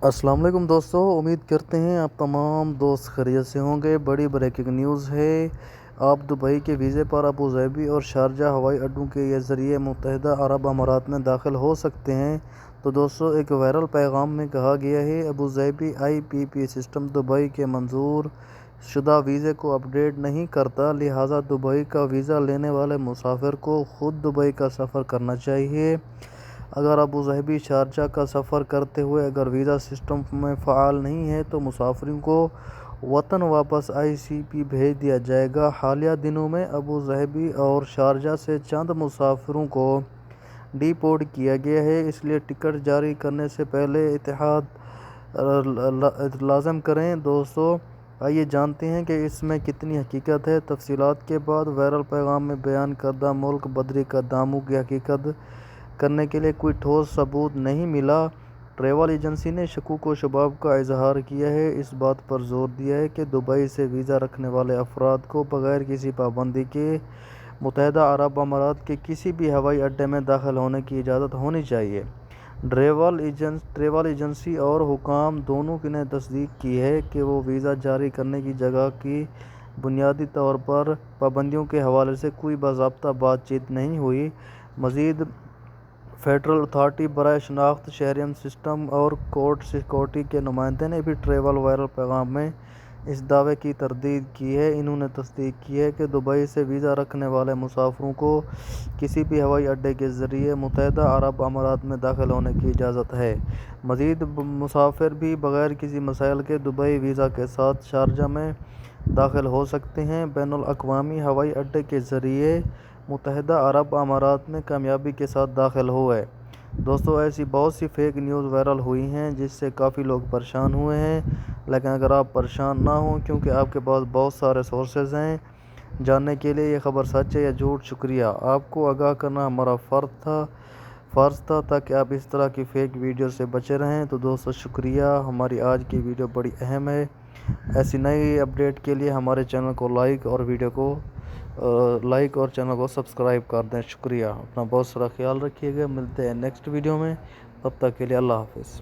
السلام علیکم دوستو، امید کرتے ہیں آپ تمام دوست خیریت سے ہوں گے۔ بڑی بریکنگ نیوز ہے، آپ دبئی کے ویزے پر ابوظہبی اور شارجہ ہوائی اڈوں کے ذریعے متحدہ عرب امارات میں داخل ہو سکتے ہیں۔ تو دوستو، ایک وائرل پیغام میں کہا گیا ہے، ابوظہبی IPP سسٹم دبئی کے منظور شدہ ویزے کو اپ ڈیٹ نہیں کرتا، لہٰذا دبئی کا ویزا لینے والے مسافر کو خود دبئی کا سفر کرنا چاہیے۔ اگر ابوظہبی شارجہ کا سفر کرتے ہوئے اگر ویزا سسٹم میں فعال نہیں ہے تو مسافرین کو وطن واپس ICP بھیج دیا جائے گا۔ حالیہ دنوں میں ابوظہبی اور شارجہ سے چند مسافروں کو ڈی پورٹ کیا گیا ہے، اس لیے ٹکٹ جاری کرنے سے پہلے احتیاط لازم کریں۔ دوستو، آئیے جانتے ہیں کہ اس میں کتنی حقیقت ہے۔ تفصیلات کے بعد وائرل پیغام میں بیان کردہ ملک بدری کا داموں کی حقیقت کرنے کے لیے کوئی ٹھوس ثبوت نہیں ملا۔ ٹریول ایجنسی نے شکوک و شبہات کا اظہار کیا ہے، اس بات پر زور دیا ہے کہ دبئی سے ویزا رکھنے والے افراد کو بغیر کسی پابندی کے متحدہ عرب امارات کے کسی بھی ہوائی اڈے میں داخل ہونے کی اجازت ہونی چاہیے۔ ٹریول ایجنسی اور حکام دونوں نے تصدیق کی ہے کہ وہ ویزا جاری کرنے کی جگہ کی بنیادی طور پر پابندیوں کے حوالے سے کوئی باضابطہ بات چیت نہیں ہوئی۔ مزید، فیڈرل اتھارٹی برائے شناخت شہریوں سسٹم اور کوڈ سیکورٹی کے نمائندے نے بھی ٹریول وائرل پیغام میں اس دعوے کی تردید کی ہے۔ انہوں نے تصدیق کی ہے کہ دبئی سے ویزا رکھنے والے مسافروں کو کسی بھی ہوائی اڈے کے ذریعے متحدہ عرب امارات میں داخل ہونے کی اجازت ہے۔ مزید، مسافر بھی بغیر کسی مسائل کے دبئی ویزا کے ساتھ شارجہ میں داخل ہو سکتے ہیں۔ بین الاقوامی ہوائی اڈے کے ذریعے متحدہ عرب امارات میں کامیابی کے ساتھ داخل ہوئے۔ دوستو، ایسی بہت سی فیک نیوز وائرل ہوئی ہیں جس سے کافی لوگ پریشان ہوئے ہیں، لیکن اگر آپ پریشان نہ ہوں کیونکہ آپ کے پاس بہت سارے سورسز ہیں جاننے کے لیے یہ خبر سچ ہے یا جھوٹ، شکریہ۔ آپ کو آگاہ کرنا ہمارا فرض تھا تاکہ آپ اس طرح کی فیک ویڈیو سے بچے رہیں۔ تو دوستو، شکریہ، ہماری آج کی ویڈیو بڑی اہم ہے۔ ایسی نئی اپڈیٹ کے لیے ہمارے چینل کو لائک اور چینل کو سبسکرائب کر دیں۔ شکریہ، اپنا بہت سارا خیال رکھیے گا۔ ملتے ہیں نیکسٹ ویڈیو میں، تب تک کے لیے اللہ حافظ۔